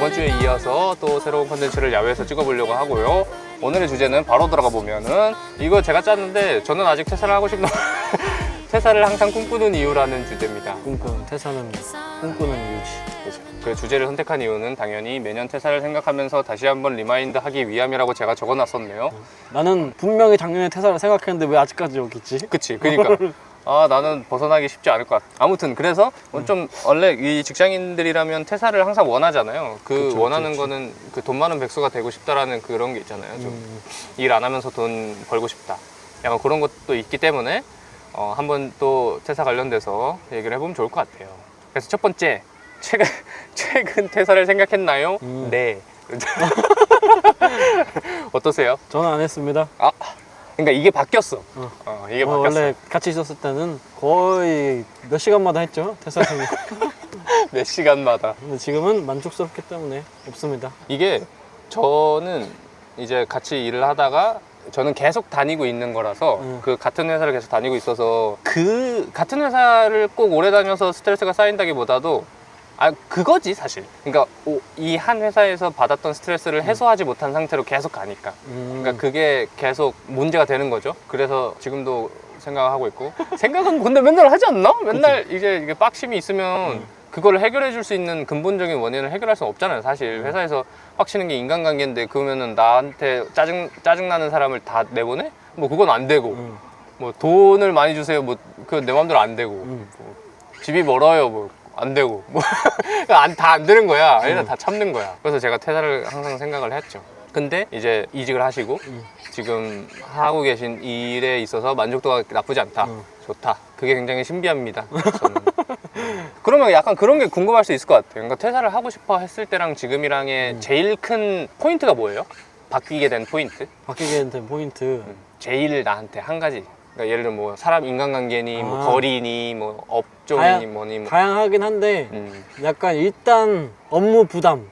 저번 주에 이어서 또 새로운 컨텐츠를 야외에서 찍어보려고 하고요. 오늘의 주제는 바로 들어가 보면은 이거 제가 짰는데 저는 아직 퇴사를 하고 싶나 퇴사를 항상 꿈꾸는 이유라는 주제입니다. 퇴사는 꿈꾸는 이유지. 그렇죠. 그 주제를 선택한 이유는 당연히 매년 퇴사를 생각하면서 다시 한번 리마인드 하기 위함이라고 제가 적어놨었네요. 나는 분명히 작년에 퇴사를 생각했는데 왜 아직까지 여기 있지? 그치, 그러니까 아 나는 벗어나기 쉽지 않을 것 같아. 아무튼 그래서 좀 원래 이 직장인들이라면 퇴사를 항상 원하잖아요. 그쵸, 원하는 그쵸. 거는 그 돈 많은 백수가 되고 싶다라는 그런 게 있잖아요. 좀 일 안 하면서 돈 벌고 싶다. 약간 그런 것도 있기 때문에 한번 또 퇴사 관련돼서 얘기를 해보면 좋을 것 같아요. 그래서 첫 번째, 최근 퇴사를 생각했나요? 네. 어떠세요? 저는 안 했습니다. 아, 그러니까 이게 바뀌었어. 이게 바뀌었어. 원래 같이 있었을 때는 거의 몇 시간마다 했죠, 퇴사 생각. 몇 시간마다. 근데 지금은 만족스럽기 때문에 없습니다. 이게 저는 이제 같이 일을 하다가 저는 계속 다니고 있는 거라서 그 같은 회사를 계속 다니고 있어서 그 같은 회사를 꼭 오래 다녀서 스트레스가 쌓인다기보다도 그거지 사실. 그러니까 이 한 회사에서 받았던 스트레스를 해소하지 못한 상태로 계속 가니까 그러니까 그게 계속 문제가 되는 거죠. 그래서 지금도 생각하고 있고 생각은 근데 맨날 하지 않나? 맨날 이제 이게 빡심이 있으면 그걸 해결해 줄 수 있는 근본적인 원인을 해결할 수는 없잖아요. 사실 회사에서 빡치는 게 인간관계인데 그러면은 나한테 짜증나는 사람을 다 내보내? 뭐 그건 안 되고 뭐 돈을 많이 주세요. 뭐 그건 내 마음대로 안 되고 뭐 집이 멀어요. 뭐 안 되고 뭐 다 안 되는 거야. 일단 다 참는 거야. 그래서 제가 퇴사를 항상 생각을 했죠. 근데 이제 이직을 하시고 지금 하고 계신 일에 있어서 만족도가 나쁘지 않다. 좋다. 그게 굉장히 신비합니다. 저는. 그러면 약간 그런 게 궁금할 수 있을 것 같아요. 그러니까 퇴사를 하고 싶어 했을 때랑 지금이랑의 제일 큰 포인트가 뭐예요? 바뀌게 된 포인트? 바뀌게 된 포인트. 제일 나한테 한 가지. 그러니까 예를 들어 뭐 사람 인간관계니 뭐 거리니 뭐 업종이니 뭐니 뭐. 다양하긴 한데 약간 일단 업무 부담,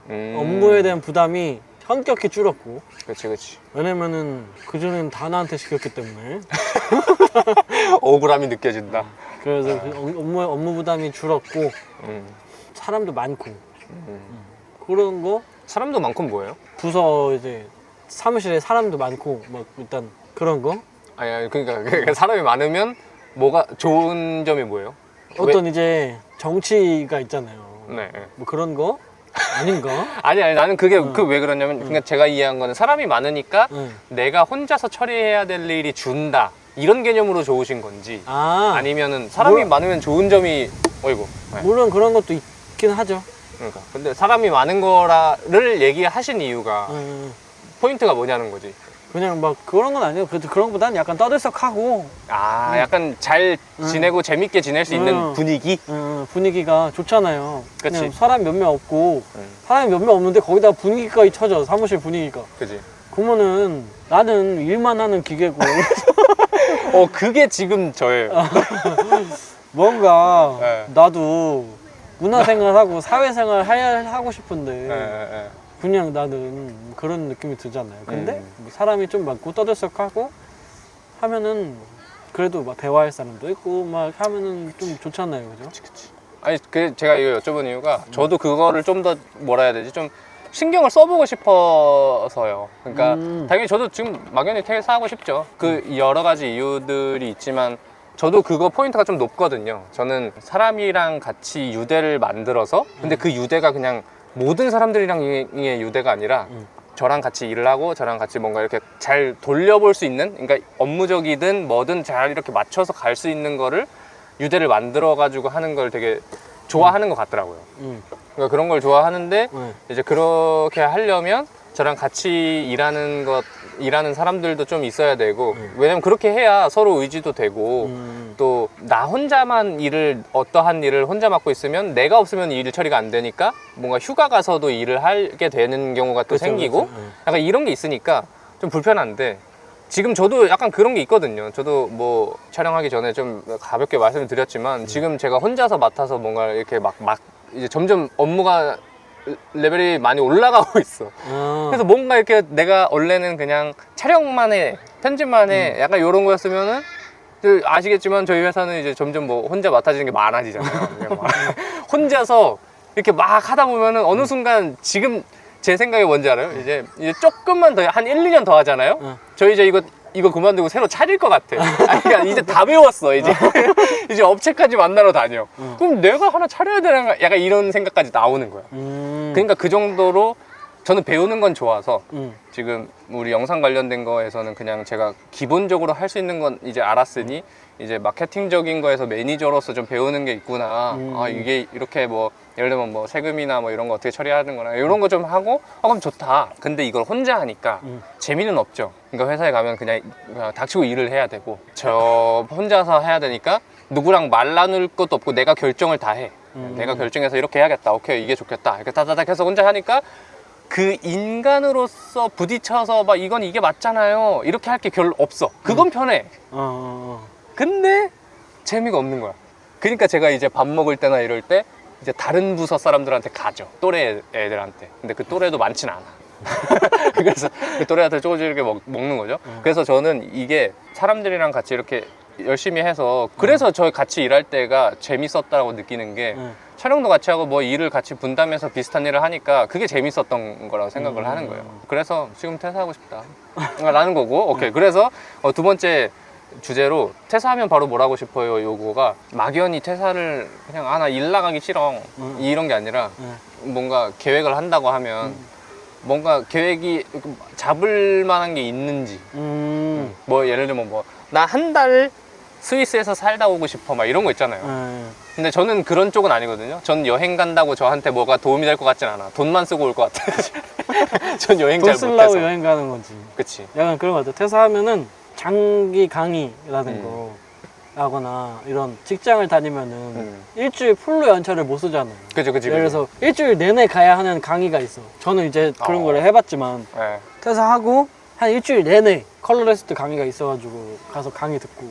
업무에 대한 부담이 현격히 줄었고. 그렇지. 왜냐면은 그전에는 다 나한테 시켰기 때문에 억울함이 느껴진다. 그래서 그 업무 부담이 줄었고 사람도 많고 그런 거. 사람도 많고 뭐예요? 부서 이제 사무실에 사람도 많고 막 일단 그런 거. 아니 그러니까 사람이 많으면 뭐가 좋은 점이 뭐예요? 어떤 이제 정치가 있잖아요. 네. 뭐 그런 거 아닌가? 아니 나는 그게 왜 그러냐면 그러니까 제가 이해한 거는 사람이 많으니까 내가 혼자서 처리해야 될 일이 준다 이런 개념으로 좋으신 건지 아니면은 사람이 많으면 좋은 점이 어이구. 네. 물론 그런 것도 있긴 하죠. 그러니까 근데 사람이 많은 거를 얘기하신 이유가 포인트가 뭐냐는 거지. 그냥 막 그런 건 아니에요. 그래도 그런 것보다는 약간 떠들썩하고 약간 잘 지내고 재밌게 지낼 수 있는 분위기? 분위기가 좋잖아요. 그치. 그냥 사람 몇 명 없고 사람이 몇 명 없는데 거기다 분위기까지 쳐져. 사무실 분위기가. 그지. 그러면은 나는 일만 하는 기계고 그게 지금 저예요. 뭔가 네. 나도 문화생활하고 사회생활 하고 싶은데 네. 그냥 나는 그런 느낌이 들잖아요. 근데 뭐 사람이 좀 많고 떠들썩하고 하면은 그래도 막 대화할 사람도 있고 막 하면은 좀 좋잖아요. 그죠? 그치. 아니 제가 이거 여쭤본 이유가 저도 그거를 좀 더 뭐라 해야 되지? 좀 신경을 써보고 싶어서요. 그러니까 당연히 저도 지금 막연히 퇴사하고 싶죠. 그 여러 가지 이유들이 있지만 저도 그거 포인트가 좀 높거든요. 저는 사람이랑 같이 유대를 만들어서 근데 그 유대가 그냥 모든 사람들이랑의 유대가 아니라 저랑 같이 일을 하고 저랑 같이 뭔가 이렇게 잘 돌려볼 수 있는 그러니까 업무적이든 뭐든 잘 이렇게 맞춰서 갈 수 있는 거를 유대를 만들어 가지고 하는 걸 되게 좋아하는 것 같더라고요. 그러니까 그런 걸 좋아하는데 이제 그렇게 하려면 저랑 같이 일하는 사람들도 좀 있어야 되고 왜냐면 그렇게 해야 서로 의지도 되고 또 나 혼자만 어떠한 일을 혼자 맡고 있으면 내가 없으면 이 일 처리가 안 되니까 뭔가 휴가 가서도 일을 하게 되는 경우가 또 생기고 약간 이런 게 있으니까 좀 불편한데 지금 저도 약간 그런 게 있거든요. 저도 뭐 촬영하기 전에 좀 가볍게 말씀을 드렸지만 지금 제가 혼자서 맡아서 뭔가 이렇게 막 이제 점점 업무가 레벨이 많이 올라가고 있어. 그래서 뭔가 이렇게 내가 원래는 그냥 촬영만 해, 편집만 해, 약간 이런 거였으면은 아시겠지만 저희 회사는 이제 점점 뭐 혼자 맡아지는 게 많아지잖아요. 그냥 막 혼자서 이렇게 막 하다 보면은 어느 순간 지금 제 생각이 뭔지 알아요? 이제 조금만 더, 한 1, 2년 더 하잖아요? 저 이제 이거 그만두고 새로 차릴 것 같아. 아니, 그러니까 이제 다 배웠어, 이제. 이제 업체까지 만나러 다녀. 그럼 내가 하나 차려야 되나? 약간 이런 생각까지 나오는 거야. 그러니까 그 정도로 저는 배우는 건 좋아서 지금 우리 영상 관련된 거에서는 그냥 제가 기본적으로 할 수 있는 건 이제 알았으니 이제 마케팅적인 거에서 매니저로서 좀 배우는 게 있구나. 아, 이게 이렇게 뭐 예를 들면 뭐 세금이나 뭐 이런 거 어떻게 처리하는구나 이런 거 좀 하고 그럼 좋다. 근데 이걸 혼자 하니까 재미는 없죠. 그러니까 회사에 가면 그냥 닥치고 일을 해야 되고 저 혼자서 해야 되니까 누구랑 말 나눌 것도 없고 내가 결정을 다 해. 내가 결정해서 이렇게 해야겠다. 오케이, 이게 좋겠다. 이렇게 다다닥 해서 혼자 하니까 그 인간으로서 부딪혀서 막 이건 이게 맞잖아요. 이렇게 할 게 별로 없어. 그건 편해. 근데 재미가 없는 거야. 그러니까 제가 이제 밥 먹을 때나 이럴 때 이제 다른 부서 사람들한테 가죠. 또래 애들한테. 근데 그 또래도 많진 않아. 그래서 그 또래한테 조금씩 이렇게 먹는 거죠. 그래서 저는 이게 사람들이랑 같이 이렇게 열심히 해서 그래서 저 같이 일할 때가 재밌었다고 느끼는 게 촬영도 같이 하고 뭐 일을 같이 분담해서 비슷한 일을 하니까 그게 재밌었던 거라고 생각을 하는 거예요. 그래서 지금 퇴사하고 싶다 라는 거고. 오케이. 그래서 두 번째 주제로 퇴사하면 바로 뭘 하고 싶어요 요거가 막연히 퇴사를 그냥 나 일 나가기 싫어 이런 게 아니라 뭔가 계획을 한다고 하면 뭔가 계획이 잡을 만한 게 있는지 뭐 예를 들면 뭐 나 한 달 스위스에서 살다 오고 싶어 막 이런 거 있잖아요. 근데 저는 그런 쪽은 아니거든요. 전 여행 간다고 저한테 뭐가 도움이 될 것 같진 않아. 돈만 쓰고 올 것 같아. 전 여행 잘 돈 못해서. 쓰려고 여행 가는 거지. 그치. 약간 그런 거 같아. 퇴사하면은 장기 강의라는 거 하거나 이런 직장을 다니면은 일주일 풀로 연차를 못 쓰잖아요. 그치. 예를 들어서 일주일 내내 가야 하는 강의가 있어. 저는 이제 그런 걸 해봤지만 네. 퇴사하고 한 일주일 내내 컬러레스트 강의가 있어가지고 가서 강의 듣고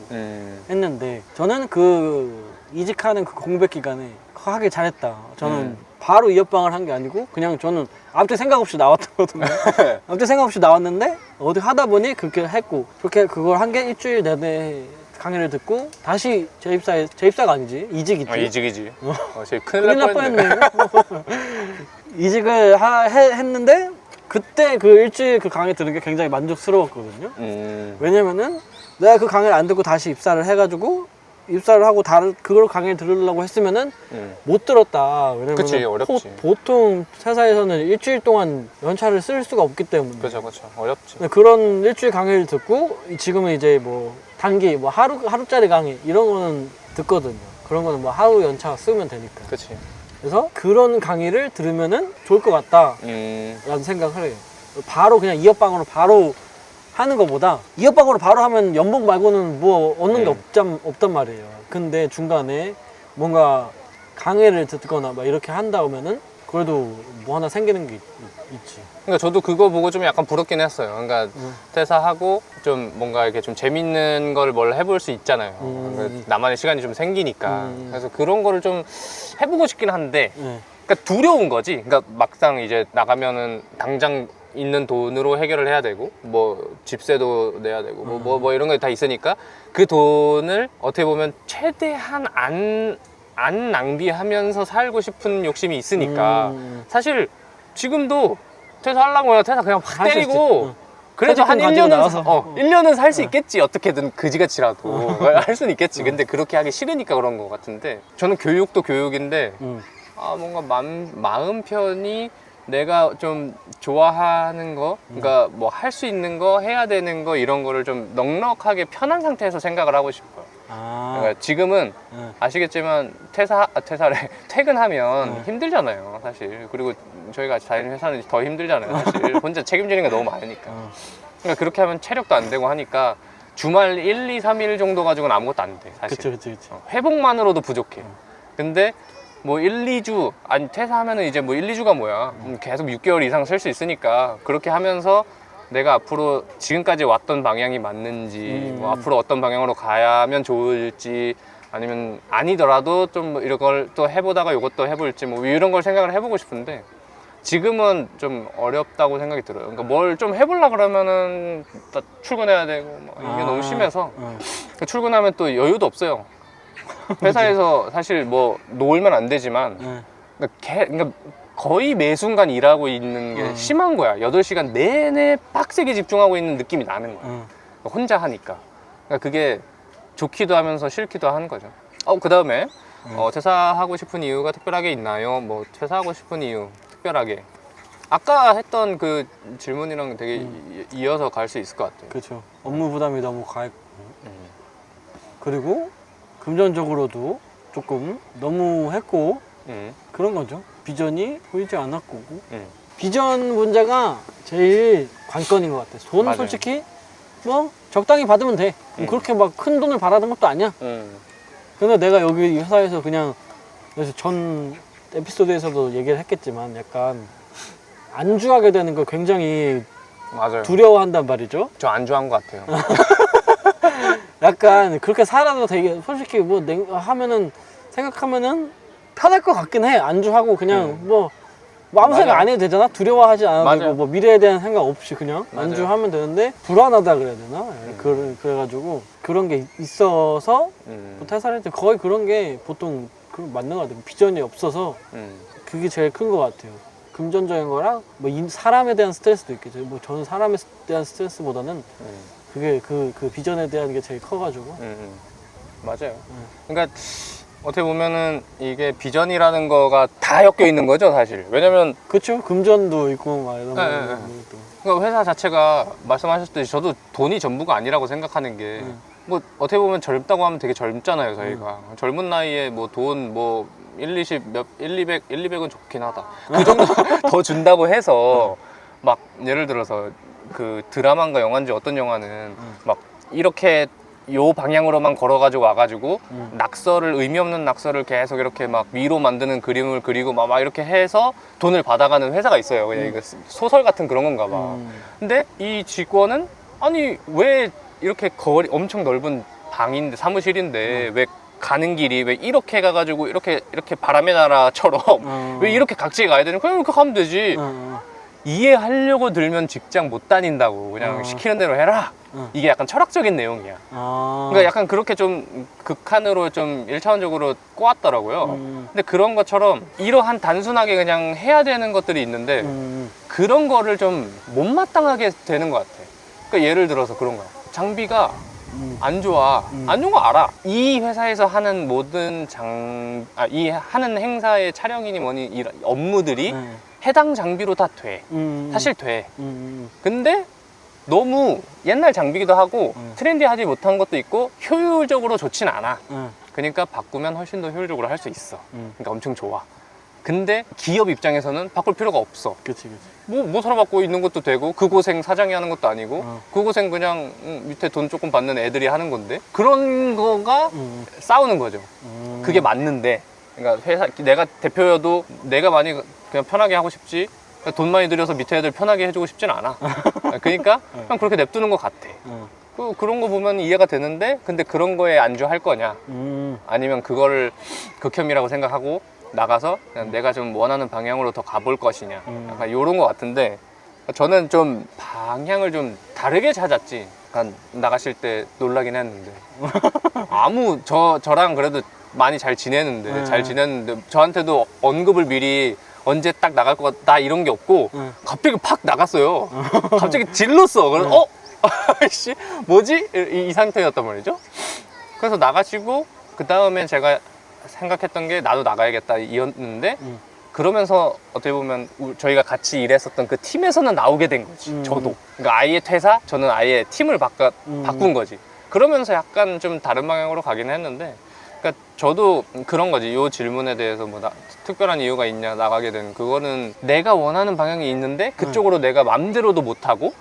했는데 저는 그 이직하는 그 공백 기간에 하길 잘했다. 저는 바로 이 옆방을 한 게 아니고 그냥 저는 아무튼 생각 없이 나왔거든요. 아무튼 생각 없이 나왔는데 어디 하다 보니 그렇게 했고 그렇게 그걸 한 게 일주일 내내 강의를 듣고 다시 재입사가 아니지 이직이지. 이직이지. 제일 큰일 날 뻔했네. 이직을 했는데 그때 그 일주일 그 강의 들은 게 굉장히 만족스러웠거든요. 왜냐면은 내가 그 강의를 안 듣고 다시 입사를 해가지고 입사를 하고 그걸 강의를 들으려고 했으면은 못 들었다. 왜냐면 그치, 어렵지. 보통 회사에서는 일주일 동안 연차를 쓸 수가 없기 때문에. 그렇죠. 어렵지. 그런 일주일 강의를 듣고 지금은 이제 뭐 단기 뭐 하루짜리 강의 이런 거는 듣거든요. 그런 거는 뭐 하루 연차 쓰면 되니까. 그치. 그래서 그런 강의를 들으면은 좋을 것 같다 라는 생각을 해요. 바로 그냥 이어방으로 바로 하는 것보다 이어방으로 바로 하면 연봉 말고는 뭐 얻는 게 없단 말이에요. 근데 중간에 뭔가 강의를 듣거나 막 이렇게 한다 하면은 그래도 뭐 하나 생기는 게 있지. 그러니까 저도 그거 보고 좀 약간 부럽긴 했어요. 그러니까 퇴사하고 좀 뭔가 이렇게 좀 재밌는 걸 뭘 해볼 수 있잖아요. 그러니까 나만의 시간이 좀 생기니까. 그래서 그런 거를 좀 해보고 싶긴 한데, 그러니까 두려운 거지. 그러니까 막상 이제 나가면은 당장 있는 돈으로 해결을 해야 되고, 뭐 집세도 내야 되고, 뭐 이런 게 다 있으니까 그 돈을 어떻게 보면 최대한 안 낭비하면서 살고 싶은 욕심이 있으니까 사실 지금도 퇴사하려고 하면 퇴사 그냥 확 때리고 그래도 한 1년은 살 수 있겠지. 어떻게든 그지같이라도 할 수는 있겠지. 근데 그렇게 하기 싫으니까 그런 것 같은데 저는 교육도 교육인데 뭔가 마음 편히 내가 좀 좋아하는 거, 그러니까 뭐 할 수 있는 거, 해야 되는 거 이런 거를 좀 넉넉하게 편한 상태에서 생각을 하고 싶어요. 그러니까 지금은 아시겠지만 퇴근하면 힘들잖아요, 사실. 그리고 저희가 같이 다니는 회사는 더 힘들잖아요, 사실. 혼자 책임지는 게 너무 많으니까. 그러니까 그렇게 하면 체력도 안 되고 하니까 주말 1, 2, 3일 정도 가지고는 아무것도 안 돼, 사실. 그치. 회복만으로도 부족해. 근데 뭐 1, 2주, 아니 퇴사하면은 이제 뭐 1, 2주가 뭐야. 계속 6개월 이상 쓸 수 있으니까 그렇게 하면서 내가 앞으로 지금까지 왔던 방향이 맞는지 뭐 앞으로 어떤 방향으로 가야면 좋을지 아니면 아니더라도 좀 이런 걸 또 해보다가 이것도 해볼지 뭐 이런 걸 생각을 해보고 싶은데 지금은 좀 어렵다고 생각이 들어요. 그러니까 뭘 좀 해보려고 그러면은 출근해야 되고 뭐 이게 너무 심해서 출근하면 또 여유도 없어요. 회사에서 사실 뭐 놀면 안 되지만 그러니까 거의 매 순간 일하고 있는 게 심한 거야. 8시간 내내 빡세게 집중하고 있는 느낌이 나는 거야. 혼자 하니까. 그러니까 그게 좋기도 하면서 싫기도 하는 거죠. 그 다음에 퇴사하고 싶은 이유가 특별하게 있나요? 뭐 퇴사하고 싶은 이유 특별하게 아까 했던 그 질문이랑 되게 이어서 갈 수 있을 것 같아요. 그렇죠. 업무 부담이 너무 가했고 그리고 금전적으로도 조금 너무 했고 그런 거죠. 비전이 보이지 않았고 비전 문제가 제일 관건인 것 같아요. 돈 맞아요. 솔직히 뭐 적당히 받으면 돼. 그렇게 막 큰 돈을 바라는 것도 아니야. 근데 내가 여기 회사에서 그냥 그래서 전 에피소드에서도 얘기를 했겠지만 약간 안주하게 되는 걸 굉장히 맞아요. 두려워한단 말이죠. 저 안주한 것 같아요. 약간 그렇게 살아도 되게 솔직히 뭐 하면은 생각하면은 편할 것 같긴 해. 안주하고 그냥 뭐 아무 맞아. 생각 안 해도 되잖아. 두려워하지 않아도 맞아요. 되고 뭐 미래에 대한 생각 없이 그냥 맞아요. 안주하면 되는데 불안하다 그래야 되나? 그래가지고 그런 게 있어서 퇴사를 할 때 거의 그런 게 보통 맞는 것 같아요. 비전이 없어서 그게 제일 큰 것 같아요. 금전적인 거랑 뭐 사람에 대한 스트레스도 있겠죠. 뭐 저는 사람에 대한 스트레스보다는 그게 그 비전에 대한 게 제일 커가지고. 맞아요. 그러니까 어떻게 보면은 이게 비전이라는 거가 다 엮여 있는 거죠, 사실. 왜냐면 그렇죠. 금전도 있고 막 이런 네, 거. 그러니까 회사 자체가 말씀하셨듯이 저도 돈이 전부가 아니라고 생각하는 게 뭐 어떻게 보면 젊다고 하면 되게 젊잖아요, 저희가. 젊은 나이에 뭐 돈 뭐 1, 200, 200은 좋긴 하다. 그 정도 더 준다고 해서 막 예를 들어서 그 드라마인가 영화인지 어떤 영화는 막 이렇게 요 방향으로만 걸어가지고 와가지고 낙서를 의미 없는 낙서를 계속 이렇게 막 위로 만드는 그림을 그리고 막 이렇게 해서 돈을 받아가는 회사가 있어요. 그냥 이거 소설 같은 그런 건가 봐. 근데 이 직원은 아니 왜 이렇게 거리 엄청 넓은 방인데 사무실인데 왜 가는 길이 왜 이렇게 가가지고 이렇게 바람의 나라처럼 왜 이렇게 각지게 가야 되는? 그냥 이렇게 가면 되지. 이해하려고 들면 직장 못 다닌다고 그냥 시키는 대로 해라. 이게 약간 철학적인 내용이야. 그러니까 약간 그렇게 좀 극한으로 좀 1차원적으로 꼬았더라고요. 근데 그런 것처럼 이러한 단순하게 그냥 해야 되는 것들이 있는데 그런 거를 좀 못마땅하게 되는 것 같아. 그러니까 예를 들어서 그런 거야. 장비가 안 좋아. 안 좋은 거 알아. 이 회사에서 하는 모든 이 하는 행사의 촬영이니 뭐니 이런 업무들이 해당 장비로 다 돼. 사실 돼. 근데 너무 옛날 장비기도 하고 트렌디하지 못한 것도 있고 효율적으로 좋진 않아. 그러니까 바꾸면 훨씬 더 효율적으로 할 수 있어. 그러니까 엄청 좋아. 근데 기업 입장에서는 바꿀 필요가 없어. 그치. 뭐 서로 바꾸고 있는 것도 되고 그 고생 사장이 하는 것도 아니고 그 고생 그냥 밑에 돈 조금 받는 애들이 하는 건데 그런 거가 싸우는 거죠. 그게 맞는데 그러니까 회사 내가 대표여도 내가 많이 그냥 편하게 하고 싶지 돈 많이 들여서 밑에 애들 편하게 해주고 싶진 않아. 그러니까 그냥 그렇게 냅두는 것 같아. 그런 거 보면 이해가 되는데 근데 그런 거에 안주할 거냐 아니면 그거를 극혐이라고 생각하고 나가서 그냥 내가 좀 원하는 방향으로 더 가볼 것이냐 약간 이런 거 같은데 저는 좀 방향을 좀 다르게 찾았지. 약간 나가실 때 놀라긴 했는데 저랑 그래도 많이 잘 지냈는데 저한테도 언급을 미리 언제 딱 나갈 것 같다 이런 게 없고 갑자기 팍 나갔어요. 갑자기 질렀어. 그래서 씨 뭐지? 이 상태였단 말이죠. 그래서 나가시고 그 다음에 제가 생각했던 게 나도 나가야겠다 이었는데 그러면서 어떻게 보면 저희가 같이 일했었던 그 팀에서는 나오게 된 거지. 저도. 그러니까 아예 퇴사, 저는 아예 팀을 바꾼 거지. 그러면서 약간 좀 다른 방향으로 가긴 했는데 그러니까 저도 그런 거지. 이 질문에 대해서 뭐 특별한 이유가 있냐 나가게 된 그거는 내가 원하는 방향이 있는데 그쪽으로 내가 맘대로도 못하고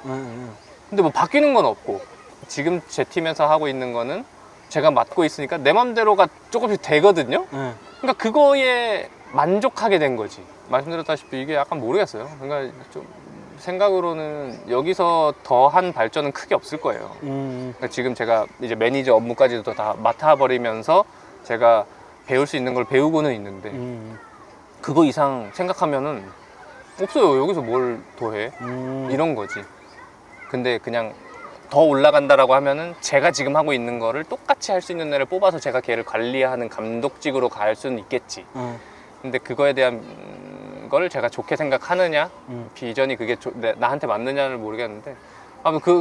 근데 뭐 바뀌는 건 없고 지금 제 팀에서 하고 있는 거는 제가 맡고 있으니까 내 맘대로가 조금씩 되거든요. 그러니까 그거에 만족하게 된 거지. 말씀드렸다시피 이게 약간 모르겠어요. 그러니까 좀 생각으로는 여기서 더한 발전은 크게 없을 거예요. 그러니까 지금 제가 이제 매니저 업무까지도 다 맡아버리면서 제가 배울 수 있는 걸 배우고는 있는데 그거 이상 생각하면은 없어요. 여기서 뭘 더 해? 이런 거지. 근데 그냥 더 올라간다라고 하면은 제가 지금 하고 있는 거를 똑같이 할 수 있는 애를 뽑아서 제가 걔를 관리하는 감독직으로 갈 수는 있겠지. 근데 그거에 대한 걸 제가 좋게 생각하느냐, 비전이 그게 나한테 맞느냐를 모르겠는데,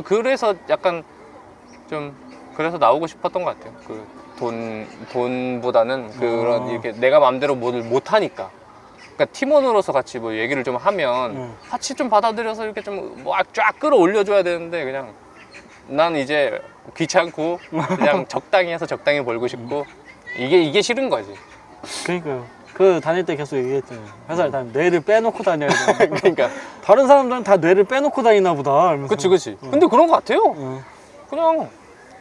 그래서 약간 좀 그래서 나오고 싶었던 것 같아요. 그 돈보다는 그런 이렇게 내가 마음대로 뭐를 못 하니까. 그러니까 팀원으로서 같이 뭐 얘기를 좀 하면 같이 좀 받아들여서 이렇게 좀 뭐 쫙 끌어올려줘야 되는데 그냥 난 이제 귀찮고 그냥 적당히 해서 적당히 벌고 싶고 이게 싫은 거지. 그러니까요. 그 다닐 때 계속 얘기했잖아요. 회사를 다니면 뇌를 빼놓고 다녀야 돼. 그러니까 다른 사람들은 다 뇌를 빼놓고 다니나 보다. 이러면서. 그치. 근데 그런 거 같아요. 응. 그냥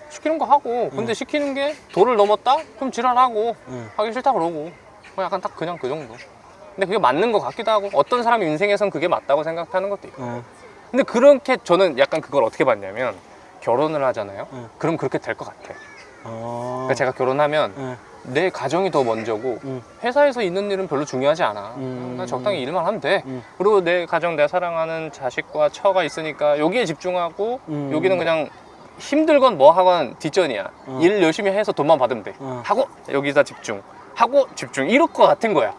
시키는 거 하고 근데 시키는 게 도를 넘었다? 그럼 지랄하고 하기 싫다 그러고 약간 딱 그냥 그 정도. 근데 그게 맞는 것 같기도 하고 어떤 사람 인생에선 그게 맞다고 생각하는 것도 있고 근데 그렇게 저는 약간 그걸 어떻게 봤냐면 결혼을 하잖아요. 그럼 그렇게 될 것 같아. 그러니까 제가 결혼하면 내 가정이 더 먼저고 회사에서 있는 일은 별로 중요하지 않아. 난 적당히 일만 하면 돼. 그리고 내 가정, 내 사랑하는 자식과 처가 있으니까 여기에 집중하고 여기는 그냥 힘들건 뭐 하건 뒷전이야. 일 열심히 해서 돈만 받으면 돼. 하고 여기다 하고 집중 이럴 것 같은 거야.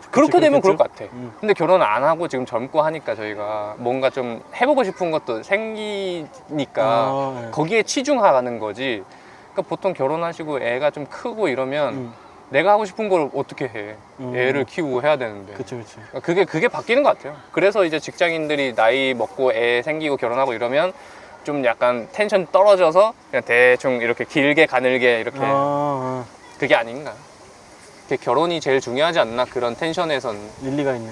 그렇게 되면 그럴 것 같아. 근데 결혼을 안 하고 지금 젊고 하니까 저희가 뭔가 좀 해보고 싶은 것도 생기니까 거기에 치중하는 거지. 그러니까 보통 결혼하시고 애가 좀 크고 이러면 내가 하고 싶은 걸 어떻게 해. 애를 키우고 해야 되는데. 그쵸. 그게 바뀌는 것 같아요. 그래서 이제 직장인들이 나이 먹고 애 생기고 결혼하고 이러면 좀 약간 텐션 떨어져서 그냥 대충 이렇게 길게 가늘게 이렇게 그게 아닌가. 결혼이 제일 중요하지 않나 그런 텐션에선. 일리가 있네.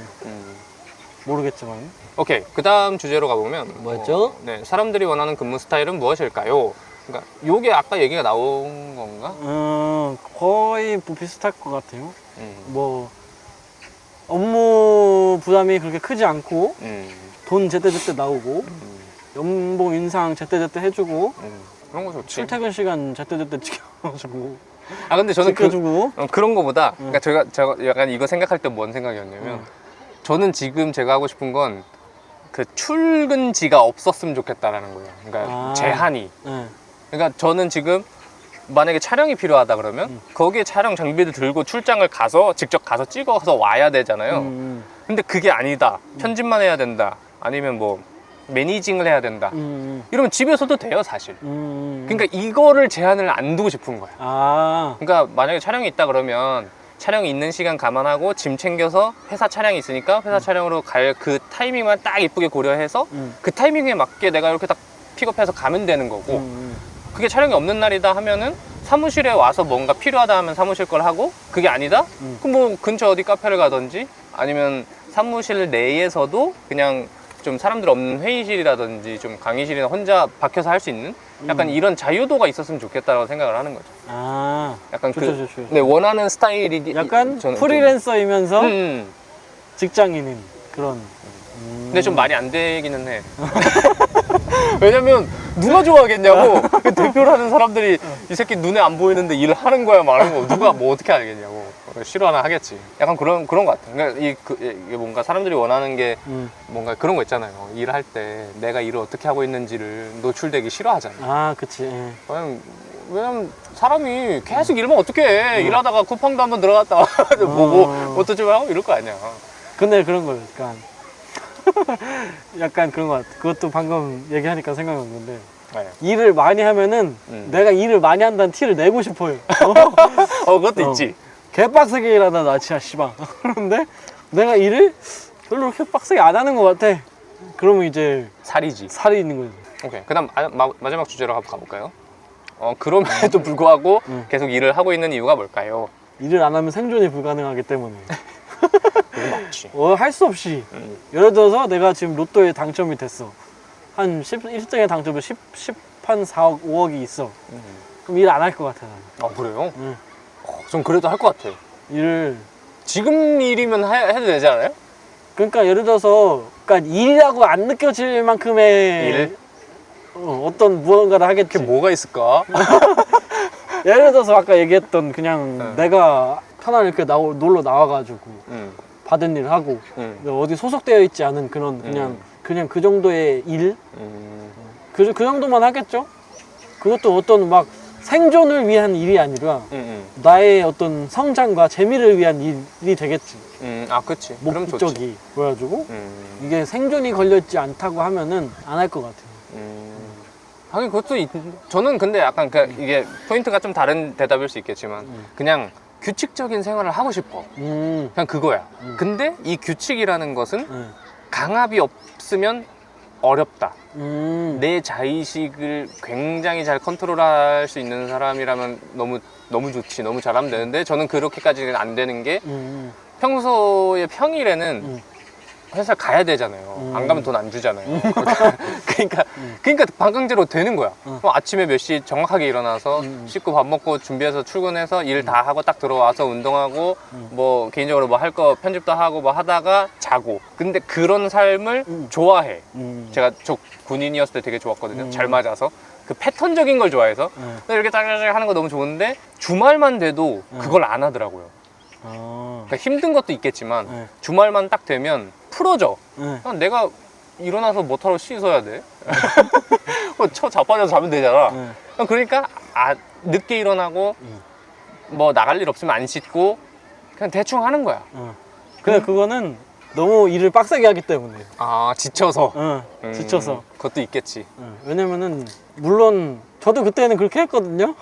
모르겠지만. 오케이, 그 다음 주제로 가보면 뭐였죠? 네, 사람들이 원하는 근무 스타일은 무엇일까요? 그러니까 요게 아까 얘기가 나온 건가? 거의 뭐 비슷할 것 같아요. 뭐 업무 부담이 그렇게 크지 않고 돈 제때제때 나오고 연봉 인상 제때제때 해주고 그런 거 좋지. 출퇴근 시간 제때제때 지켜주고 근데 저는 지켜주고 그런 거보다 그러니까 제가 약간 이거 생각할 때 뭔 생각이었냐면 저는 지금 제가 하고 싶은 건 그 출근지가 없었으면 좋겠다라는 거예요. 그러니까 제한이. 그러니까 저는 지금 만약에 촬영이 필요하다 그러면 거기에 촬영 장비를 들고 출장을 가서 직접 가서 찍어서 와야 되잖아요. 근데 그게 아니다. 편집만 해야 된다. 아니면 뭐 매니징을 해야 된다. 이러면 집에서도 돼요, 사실. 그러니까 이거를 제한을 안 두고 싶은 거예요. 그러니까 만약에 촬영이 있다 그러면 촬영이 있는 시간 감안하고 짐 챙겨서 회사 촬영이 있으니까 회사 촬영으로 갈 그 타이밍만 딱 이쁘게 고려해서 그 타이밍에 맞게 내가 이렇게 딱 픽업해서 가면 되는 거고 그게 촬영이 없는 날이다 하면은 사무실에 와서 뭔가 필요하다 하면 사무실 걸 하고 그게 아니다? 그럼 뭐 근처 어디 카페를 가든지 아니면 사무실 내에서도 그냥 좀 사람들 없는 회의실이라든지 좀 강의실이나 혼자 박혀서 할 수 있는 약간 이런 자유도가 있었으면 좋겠다고 생각을 하는 거죠. 약간 좋죠. 네, 원하는 스타일이 약간 저는 프리랜서이면서 직장인인 그런. 근데 좀 말이 안 되기는 해. 왜냐면 누가 좋아하겠냐고. 그 대표를 하는 사람들이 이 새끼 눈에 안 보이는데 일을 하는 거야 마는 거 누가 뭐 어떻게 알겠냐고. 싫어하나 하겠지. 약간 그런 것 같아. 그러니까 이게 뭔가 사람들이 원하는 게 뭔가 그런 거 있잖아요. 일할 때 내가 일을 어떻게 하고 있는지를 노출되기 싫어하잖아. 그치. 왜냐면 사람이 계속 일만 어떻게 해. 일하다가 쿠팡도 한번 들어갔다 보고 어떠지 하고 이럴 거 아니야. 근데 그런 거예요. 약간 그런 것 같아. 그것도 방금 얘기하니까 생각났는데 일을 많이 하면은 내가 일을 많이 한다는 티를 내고 싶어요. 그것도 있지. 개빡세게 일하다 나 진짜 씨발. 그런데 내가 일을 별로 그렇게 빡세게 안 하는 것 같아. 그러면 이제 살이 있는 거지. 오케이. 그다음 마지막 주제로 한번 가볼까요? 그럼에도 불구하고 계속 일을 하고 있는 이유가 뭘까요? 일을 안 하면 생존이 불가능하기 때문에. 그게 맞지. 할 수 없이. 예를 들어서 내가 지금 로또에 당첨이 됐어. 한 1등에 당첨이 10한 4억, 5억이 있어. 그럼 일 안 할 것 같아, 나는. 그래요? 전 그래도 할 것 같아. 일을. 지금 일이면 해도 되지 않아요? 그러니까 예를 들어서, 일이라고 안 느껴질 만큼의 일? 어떤 무언가를 하겠지. 그게 뭐가 있을까? 예를 들어서 아까 얘기했던 그냥 내가 편안히 이렇게 놀러 나와가지고 받은 일을 하고 어디 소속되어 있지 않은 그런 그냥 그 정도의 일? 그 정도만 하겠죠? 그것도 어떤 막 생존을 위한 일이 아니라 나의 어떤 성장과 재미를 위한 일이 되겠지. 아, 그치. 그럼 좋지. 목적이. 그래가지고 이게 생존이 걸려있지 않다고 하면은 안 할 것 같아요. 하긴 그것도 저는 근데 약간 이게 포인트가 좀 다른 대답일 수 있겠지만 그냥 규칙적인 생활을 하고 싶어. 그냥 그거야. 근데 이 규칙이라는 것은 강압이 없으면 어렵다. 내 자의식을 굉장히 잘 컨트롤할 수 있는 사람이라면 너무 좋지. 너무 잘하면 되는데 저는 그렇게까지는 안 되는 게 평소에 평일에는 회사 가야 되잖아요. 안 가면 돈 안 주잖아요. 그러니까 반강제로 되는 거야. 그럼 아침에 몇 시 정확하게 일어나서 씻고 밥 먹고 준비해서 출근해서 일 다 하고 딱 들어와서 운동하고 뭐 개인적으로 뭐 할 거 편집도 하고 뭐 하다가 자고. 근데 그런 삶을 좋아해. 제가 저 군인이었을 때 되게 좋았거든요. 잘 맞아서. 그 패턴적인 걸 좋아해서 이렇게 짜자자 하는 거 너무 좋은데 주말만 돼도 그걸 안 하더라고요. 그러니까 힘든 것도 있겠지만 주말만 딱 되면 풀어져. 그냥 내가 일어나서 뭐하러 씻어야 돼? 자빠져서 자면 되잖아. 그러니까 늦게 일어나고 뭐 나갈 일 없으면 안 씻고 그냥 대충 하는 거야. 근데 그거는 너무 일을 빡세게 하기 때문에. 아, 지쳐서. 지쳐서. 그것도 있겠지. 왜냐면은 물론 저도 그때는 그렇게 했거든요.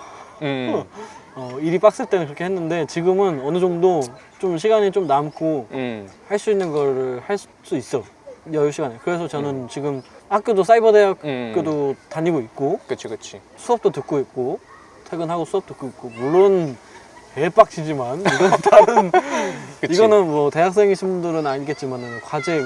일이 빡셀 때는 그렇게 했는데 지금은 어느 정도 좀 시간이 좀 남고 할 수 있는 거를 할 수 있어. 여유 시간에. 그래서 저는 지금 학교도 사이버 대학교도 다니고 있고 그치. 수업도 듣고 있고 퇴근하고 수업 듣고 있고 물론 개빡치지만 이건 다른 이거는 뭐 대학생이신 분들은 알겠지만은 과제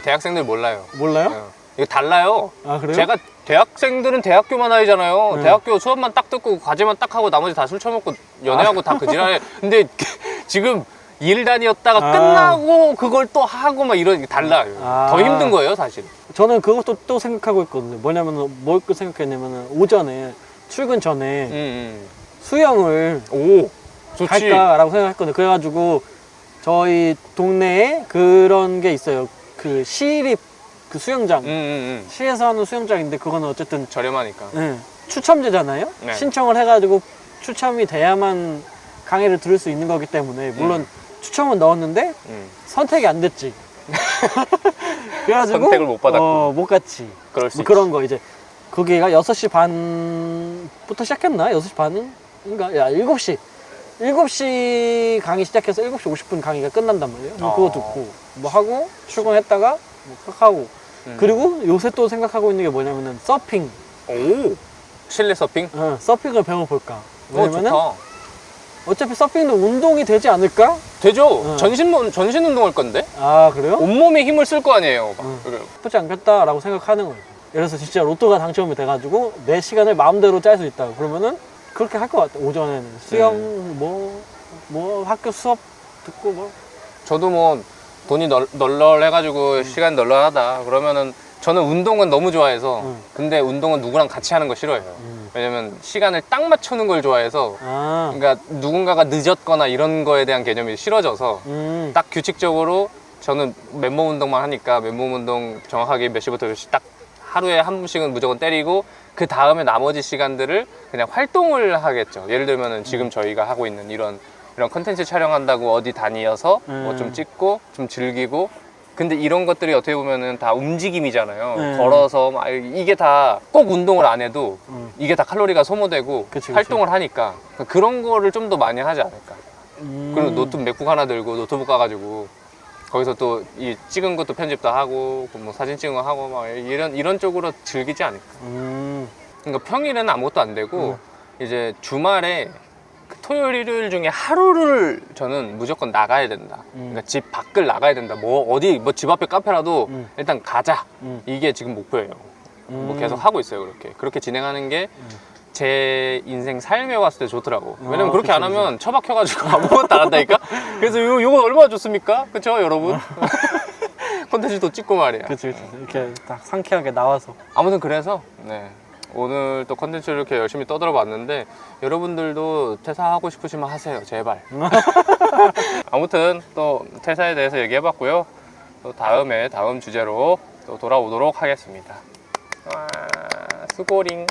대학생들 몰라요. 몰라요? 이거 달라요. 아, 그래요? 제가 대학생들은 대학교만 다니잖아요. 대학교 수업만 딱 듣고 과제만 딱 하고 나머지 다 술 처먹고 연애하고 다 그 지랄해. 근데 지금 일 다녔다가 끝나고 그걸 또 하고 막 이런 게 달라요. 더 힘든 거예요, 사실. 저는 그것도 또 생각하고 있거든요. 뭐냐면 뭘 생각했냐면 오전에 출근 전에 수영을 좋지. 갈까라고 생각했거든요. 그래가지고 저희 동네에 그런 게 있어요. 그 시립 그 수영장 시에서 하는 수영장인데 그거는 어쨌든 저렴하니까. 추첨제잖아요. 네. 신청을 해가지고 추첨이 돼야만 강의를 들을 수 있는 거기 때문에 물론 추첨은 넣었는데 선택이 안 됐지. 그래가지고 선택을 못 받았고 못 갔지. 그럴 수 뭐 그런 거 이제 거기가 6시 반부터 시작했나? 6시 반인가? 야 7시 강의 시작해서 7시 50분 강의가 끝난단 말이에요. 그거 듣고 뭐 하고 출근했다가 뭐 하고 그리고 요새 또 생각하고 있는 게 뭐냐면은 서핑. 실내 서핑? 서핑을 배워볼까. 왜냐면은 좋다. 어차피 서핑도 운동이 되지 않을까? 되죠. 전신 운동할 건데? 아, 그래요? 온몸에 힘을 쓸 거 아니에요. 나쁘지 않겠다라고 생각하는 거예요. 그래서 진짜 로또가 당첨이 돼가지고 내 시간을 마음대로 짤 수 있다. 그러면은 그렇게 할 것 같아요. 오전에는 수영 뭐 학교 수업 듣고 뭐. 저도 뭐 돈이 널널해가지고 시간 널널하다 그러면은 저는 운동은 너무 좋아해서 근데 운동은 누구랑 같이 하는 거 싫어해요. 왜냐면 시간을 딱 맞추는 걸 좋아해서 그러니까 누군가가 늦었거나 이런 거에 대한 개념이 싫어져서 딱 규칙적으로 저는 맨몸 운동만 하니까 맨몸 운동 정확하게 몇 시부터 몇 시 딱 하루에 한 번씩은 무조건 때리고 그 다음에 나머지 시간들을 그냥 활동을 하겠죠. 예를 들면은 지금 저희가 하고 있는 이런 컨텐츠 촬영한다고 어디 다니어서 뭐 좀 찍고 좀 즐기고 근데 이런 것들이 어떻게 보면은 다 움직임이잖아요. 걸어서 막 이게 다 꼭 운동을 안 해도 이게 다 칼로리가 소모되고 그치. 활동을 하니까 그런 거를 좀 더 많이 하지 않을까. 그리고 노트 맥북 하나 들고 노트북 가가지고 거기서 또 이 찍은 것도 편집도 하고 뭐 사진 찍은 거 하고 막 이런 쪽으로 즐기지 않을까. 그러니까 평일에는 아무것도 안 되고 이제 주말에 토요일, 일요일 중에 하루를 저는 무조건 나가야 된다. 그러니까 집 밖을 나가야 된다. 뭐 집 앞에 카페라도 일단 가자. 이게 지금 목표예요. 뭐 계속 하고 있어요. 그렇게 진행하는 게 제 인생 삶에 왔을 때 좋더라고. 왜냐면 그렇게 안 하면 처박혀가지고 아무것도 안 한다니까. 그래서 요거 얼마나 좋습니까? 그쵸 여러분? 콘텐츠도 찍고 말이야. 그치. 이렇게 딱 상쾌하게 나와서. 아무튼 그래서 오늘 또 컨텐츠를 이렇게 열심히 떠들어 봤는데 여러분들도 퇴사하고 싶으시면 하세요 제발. 아무튼 또 퇴사에 대해서 얘기해 봤고요. 또 다음 주제로 또 돌아오도록 하겠습니다. 수고링.